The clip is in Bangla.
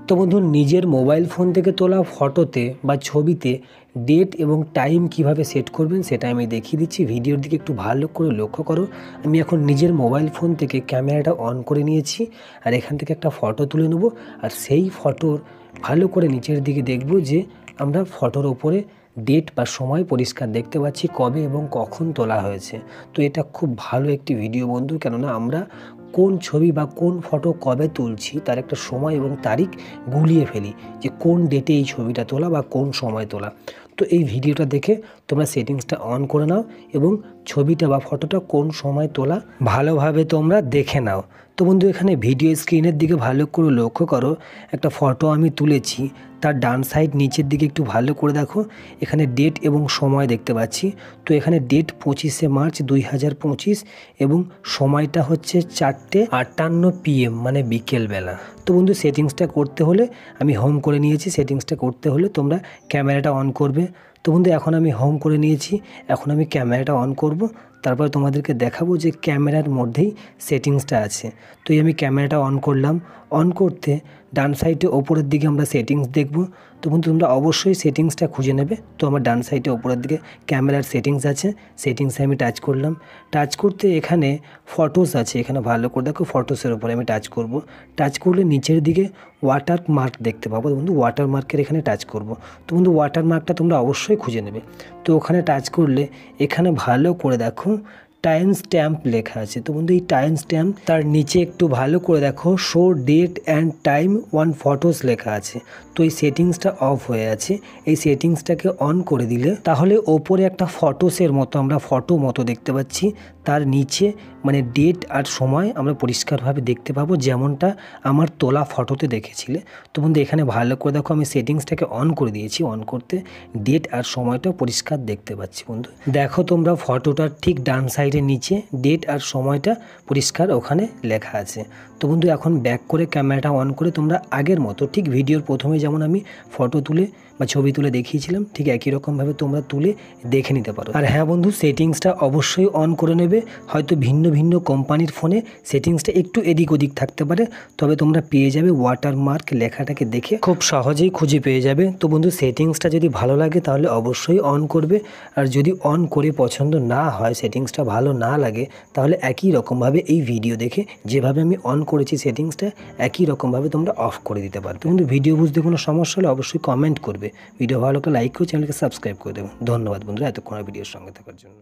তো বন্ধু নিজের মোবাইল ফোন থেকে তোলা ফটোতে বা ছবিতে ডেট এবং টাইম কিভাবে সেট করবেন সেটা আমি দেখিয়ে দিচ্ছি। ভিডিওর দিকে একটু ভালো করে লক্ষ্য করো। আমি এখন নিজের মোবাইল ফোন থেকে ক্যামেরাটা অন করে নিয়েছি আর এখান থেকে একটা ফটো তুলে নেব। আর সেই ফটোর ভালো করে নিচের দিকে দেখব যে আমরা ফটোর ওপরে ডেট বা সময় পরিষ্কার দেখতে পাচ্ছি কবে এবং কখন তোলা হয়েছে। তো এটা খুব ভালো একটি ভিডিও বন্ধু, কেননা আমরা কোন ছবি বা কোন ফটো কবে তুলছি তার একটা সময় এবং তারিখ গুলিয়ে ফেলি যে কোন ডেটে এই ছবিটা তোলা বা কোন সময় তোলা। তো এই ভিডিওটা দেখে তোমরা সেটিংসটা অন করে নাও এবং ছবিটা বা ফটোটা কোন সময় তোলা ভালোভাবে তোমরা দেখে নাও। তো বন্ধু এখানে ভিডিও স্ক্রিনের দিকে ভালো করে লক্ষ্য করো, একটা ফটো আমি তুলেছি, তার ডান সাইড নিচের দিকে একটু ভালো করে দেখো, এখানে ডেট এবং সময় দেখতে পাচ্ছি। তো এখানে ডেট 25শে মার্চ 2025 এবং সময়টা হচ্ছে 4:58 PM মানে বিকেলবেলা। তো বন্ধু সেটিংসটা করতে হলে আমি হোম করে নিয়েছি, সেটিংসটা করতে হলে তোমরা ক্যামেরাটা অন করবে। তো বন্ধু এখন আমি হোম করে নিয়েছি, এখন আমি ক্যামেরাটা অন করব, তারপরে তোমাদেরকে দেখাবো যে ক্যামেরার মধ্যেই সেটিংসটা আছে। তো আমি ক্যামেরাটা অন করলাম, অন করতে ডান সাইডে ওপরের দিকে আমরা সেটিংস দেখব। তো বন্ধু তোমরা অবশ্যই সেটিংসটা খুঁজে নেবে। তো আমার ডান সাইডে ওপরের দিকে ক্যামেরার সেটিংস আছে, সেটিংসে আমি টাচ করলাম। টাচ করতে এখানে ফটোস আছে, এখানে ভালো করে দেখো ফটোসের উপরে আমি টাচ করব। টাচ করলে নিচের দিকে ওয়াটার মার্ক দেখতে পাবো বন্ধু, ওয়াটার মার্কের এখানে টাচ করব। তো বন্ধু ওয়াটার মার্কটা তোমরা অবশ্যই খুঁজে নেবে। তো ওখানে টাচ করলে এখানে ভালো করে দেখো টাইম স্ট্যাম্প লেখা আছে। তো বন্ধু এই টাইম স্ট্যাম্প তার নিচে একটু ভালো করে দেখো show date and time one photos লেখা আছে। তো এই সেটিংসটা অফ হয়ে আছে, এই সেটিংসটাকে অন করে দিলে তাহলে ওপরে একটা ফটোসের মতো আমরা ফটো মতো দেখতে পাচ্ছি, তার নিচে মানে ডেট আর সময় আমরা পরিষ্কারভাবে দেখতে পাবো যেমনটা আমার তোলা ফটোতে দেখেছিলে। তো বন্ধু এখানে ভালো করে দেখো আমি সেটিংসটাকে অন করে দিয়েছি, অন করতে ডেট আর সময়টা পরিষ্কার দেখতে পাচ্ছি। বন্ধু দেখো তোমরা ফটোটার ঠিক ডান সাইডের নিচে ডেট আর সময়টা পরিষ্কার ওখানে লেখা আছে। তো বন্ধু এখন ব্যাক করে ক্যামেরাটা অন করে তোমরা আগের মতো ঠিক ভিডিওর প্রথমে যেমন আমি ফটো তুলে বা ছবি তুলে দেখিয়েছিলাম ঠিক একই রকমভাবে তোমরা তুলে দেখে নিতে পারো। আর হ্যাঁ বন্ধু সেটিংসটা অবশ্যই অন করে নেবে, হয়তো ভিন্ন ভিন্ন কোম্পানির ফোনে সেটিংসটা একটু এদিক ওদিক থাকতে পারে, তবে তোমরা পেয়ে যাবে ওয়াটারমার্ক লেখাটাকে দেখে খুব সহজেই খুঁজে পেয়ে যাবে। তো বন্ধু সেটিংসটা যদি ভালো লাগে তাহলে অবশ্যই অন করবে, আর যদি অন করে পছন্দ না হয়, সেটিংসটা ভালো না লাগে, তাহলে একই রকমভাবে এই ভিডিও দেখে যেভাবে আমি অন করেছি সেটিংসটা একই রকমভাবে তোমরা অফ করে দিতে পারো। তো বন্ধু ভিডিও বুঝতে কোনো সমস্যা হলে অবশ্যই কমেন্ট করবে, ভিডিও ভালো লাগলে লাইক করে চ্যানেলকে সাবস্ক্রাইব করে দেবো। ধন্যবাদ বন্ধুরা এতক্ষণ ভিডিওর সঙ্গে থাকার জন্য।